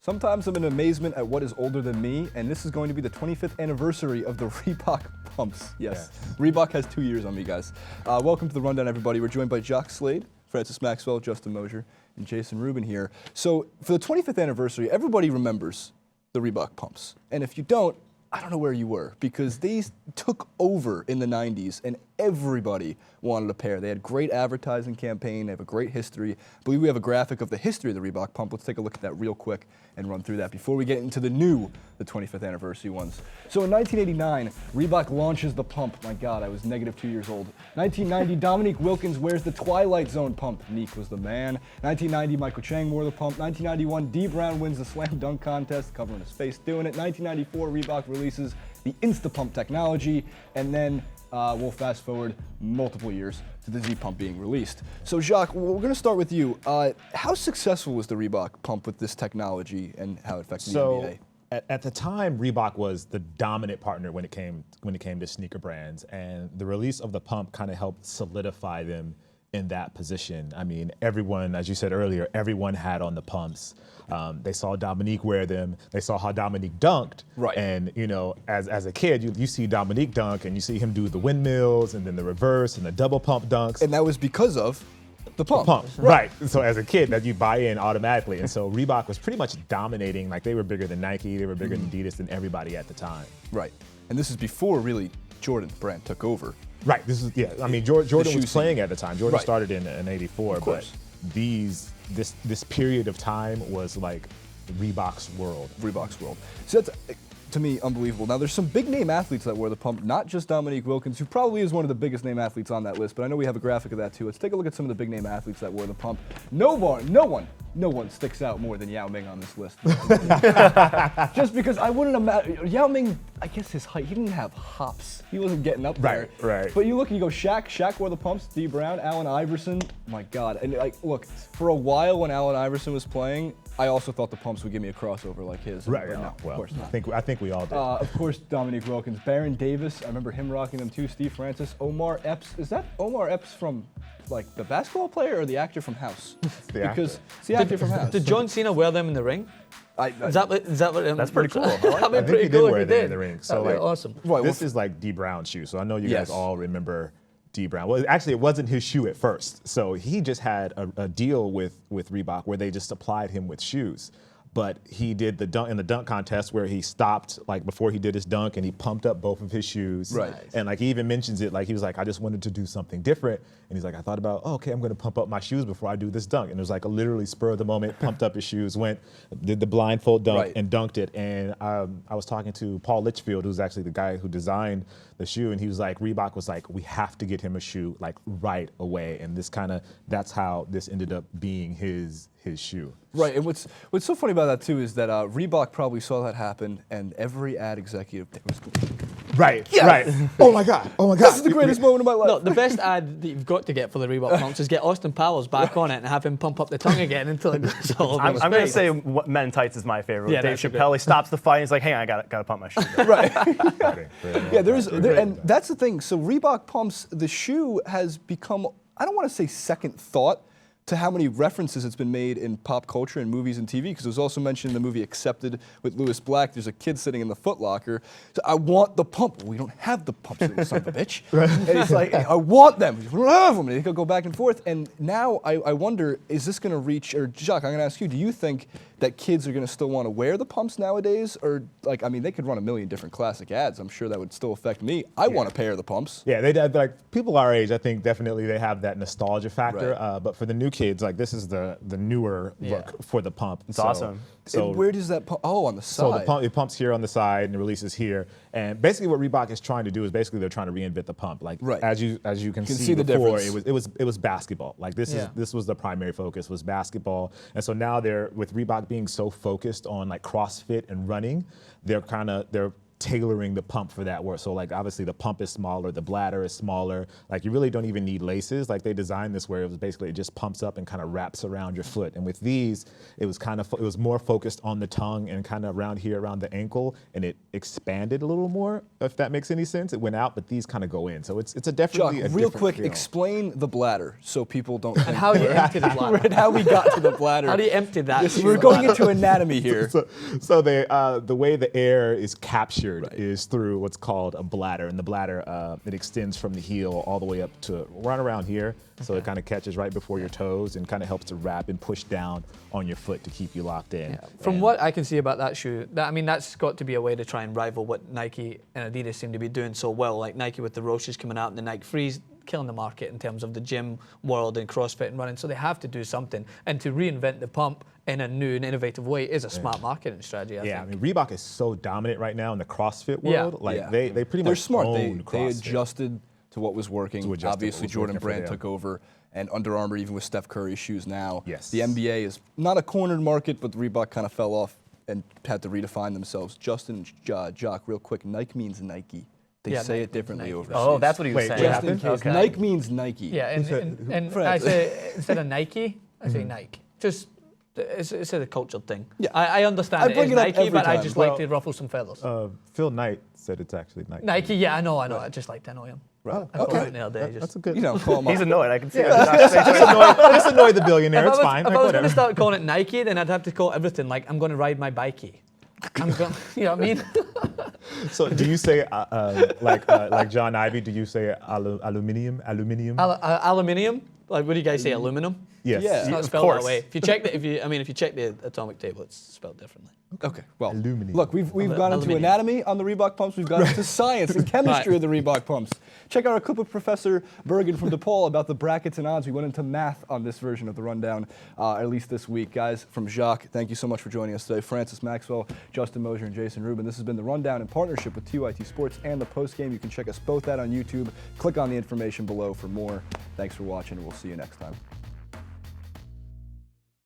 Sometimes I'm in amazement at what is older than me, and this is going to be the 25th anniversary of the Reebok Pumps. Yes, Reebok has 2 years on me, guys. Welcome to the Rundown, everybody. We're joined by Jacques SLADE, Francis Maxwell, Justin Mosier, and Jason RUBIN here. So for the 25th anniversary, everybody remembers the Reebok Pumps. And if you don't, I don't know where you were, because these took over in the 90s and everybody wanted a pair. They had great advertising campaign, they have a great history. I believe we have a graphic of the history of the Reebok Pump. Let's take a look at that real quick and run through that before we get into the 25th anniversary ones. So in 1989, Reebok launches the pump. My God, I was negative 2 years old. 1990, Dominique Wilkins wears the Twilight Zone pump. Neek was the man. 1990, Michael Chang wore the pump. 1991, Dee Brown wins the slam dunk contest, covering his face doing it. 1994, Reebok releases the Insta-Pump technology, and then we'll fast forward multiple years to the Z-Pump being released. So Jacques, we're going to start with you. How successful was the Reebok Pump with this technology and how it affected the NBA? At the time, Reebok was the dominant partner when it came to sneaker brands, and the release of the Pump kind of helped solidify them in that position. I mean, everyone, as you said earlier, everyone had on the pumps. They saw Dominique wear them. They saw how Dominique dunked. Right. And you know, as a kid, you see Dominique dunk, and you see him do the windmills, and then the reverse, and the double pump dunks. And that was because of the pump. Right. So as a kid, that you buy in automatically. And so Reebok was pretty much dominating. Like, they were bigger than Nike, they were bigger than Adidas, than everybody at the time. Right. And this is before really Jordan brand took over. Right. This is, yeah. I mean, Jordan was playing at the time. Jordan started in '84, but this period of time was like Reebok's world. Reebok's world. So that's, to me, unbelievable. Now, there's some big name athletes that wore the pump, not just Dominique Wilkins, who probably is one of the biggest name athletes on that list, but I know we have a graphic of that too. Let's take a look at some of the big name athletes that wore the pump. No one sticks out more than Yao Ming on this list. Just because I wouldn't imagine, Yao Ming, I guess his height, he didn't have hops. He wasn't getting up there. Right. But you look and you go, Shaq wore the pumps, Dee Brown, Allen Iverson, my God. And like, look, for a while when Allen Iverson was playing, I also thought the pumps would give me a crossover like his. Right. No, well, of course not. I think we all did. Of course, Dominique Wilkins, Baron Davis. I remember him rocking them too. Steve Francis, Omar Epps. Is that Omar Epps from like the basketball player or the actor from House? It's the actor. It's the actor from House. Did John Cena wear them in the ring? Is that what? That's pretty cool. That'd be I pretty think cool he did wear if he them did. in the ring. So like, awesome. Right, this is like Dee Brown's shoe. So I know you guys all remember Dee Brown. Well, actually, it wasn't his shoe at first. So he just had a deal with Reebok where they just supplied him with shoes. But he did the dunk in the dunk contest where he stopped like before he did his dunk and he pumped up both of his shoes. Right. And like he even mentions it, like he was like, I just wanted to do something different. And he's like, I thought about, oh, okay, I'm going to pump up my shoes before I do this dunk. And it was like a literally spur of the moment, pumped up his shoes, did the blindfold dunk and dunked it. And I was talking to Paul Litchfield, who's actually the guy who designed the shoe, and he was like, Reebok was like, we have to get him a shoe like right away. And that's how this ended up being his shoe. Right, and what's so funny about that too is that Reebok probably saw that happen, and every ad executive was right. Oh my God. This is the greatest moment of my life. No, the best ad that you've got to get for the Reebok Pumps is get Austin Powers back on it and have him pump up the tongue again until it goes all over his I'm going to face. say Men in Tights is my favorite. Yeah, Dave Chappelle, he stops the fight, he's like, hang on, I got to pump my shoe. Right. And that's the thing. So Reebok Pumps, the shoe has become, I don't want to say second thought to how many references it's been made in pop culture and movies and TV, because it was also mentioned in the movie Accepted with Louis Black. There's a kid sitting in the Foot Locker. So I want the pump. Well, we don't have the pumps, you son of a bitch. And he's like, I want them. We don't have them. And they could go back and forth. And now I wonder, is this going to reach, or Jacques, I'm going to ask you, do you think that kids are going to still want to wear the pumps nowadays? Or, like, I mean, they could run a million different classic ads. I'm sure that would still affect me. I want a pair of the pumps. Yeah, they like people our age, I think definitely they have that nostalgia factor. Right. But for the new kids, like this is the newer look for the pump. It's awesome. So where does that pump? Oh, on the side. So it pumps here on the side and it releases here. And basically what Reebok is trying to do is basically they're trying to reinvent the pump. Like as you can see the before, difference. it was basketball. Like this was the primary focus, was basketball. And so now they're with Reebok being so focused on like CrossFit and running, they're tailoring the pump for that work. So like obviously the pump is smaller, the bladder is smaller. Like you really don't even need laces. Like they designed this where it was basically, it just pumps up and kind of wraps around your foot. And with these, it was more focused on the tongue and kind of around here, around the ankle, and it expanded a little more, if that makes any sense. It went out, but these kind of go in. So it's a definitely Jock, a real different quick, feel. explain the bladder so people don't think. And how you empty the bladder. And how we got to the bladder. How do you empty that? Yes, we're going into anatomy here. So the way the air is captured is through what's called a bladder, and the bladder it extends from the heel all the way up to right around here. So it kind of catches right before your toes and kind of helps to wrap and push down on your foot to keep you locked in. Yeah. From what I can see about that shoe, I mean, that's got to be a way to try and rival what Nike and Adidas seem to be doing so well. Like Nike with the Roches coming out and the Nike Frees, killing the market in terms of the gym world and CrossFit and running. So they have to do something. And to reinvent the pump in a new and innovative way is a smart marketing strategy, I think. I mean, Reebok is so dominant right now in the CrossFit world. Like they pretty They're much smart. own They CrossFit. adjusted to what was working. To adjust to what Obviously, was Jordan working for Brand them. took over, and Under Armour, even with Steph Curry's shoes now. Yes. The NBA is not a cornered market, but Reebok kind of fell off and had to redefine themselves. Justin, Jock, real quick, Nike means Nike. They say Nike it differently means overseas. Oh, that's what he was Wait, saying. what Just in happened? case. Nike means Nike. Yeah, and Fred. I say, instead of Nike, I say Nike. Just, it's a cultural thing. Yeah. I understand I it bring is it up Nike, every but I time. just Well, like to ruffle some feathers. Phil Knight said it's actually Nike. Nike, yeah, I know. I just like to annoy him. Right. I called Okay. it the other day. That's Just. a good. You know, call 'em He's up. annoyed. I can see it. Just annoy the billionaire. It's fine. If Like, I was going to whatever. start calling it Nike, then I'd have to call everything like I'm going to ride my bikey. I'm going, you know what I mean? So do you say like John Ivy? Do you say aluminium? Aluminium? Like, what do you guys say? Aluminum? Yes. Yeah. It's not Of spelled course. that way. If you check if you check the atomic table, it's spelled differently. Okay, well, Aluminium. look, we've gone into Aluminium. anatomy on the Reebok pumps. We've gone into science and chemistry of the Reebok pumps. Check out our clip with Professor Bergen from DePaul about the brackets and odds. We went into math on this version of the rundown, at least this week. Guys, from Jacques, thank you so much for joining us today. Francis Maxwell, Justin Mosier, and Jason Rubin. This has been the rundown in partnership with TYT Sports and the postgame. You can check us both out on YouTube. Click on the information below for more. Thanks for watching, and we'll see you next time.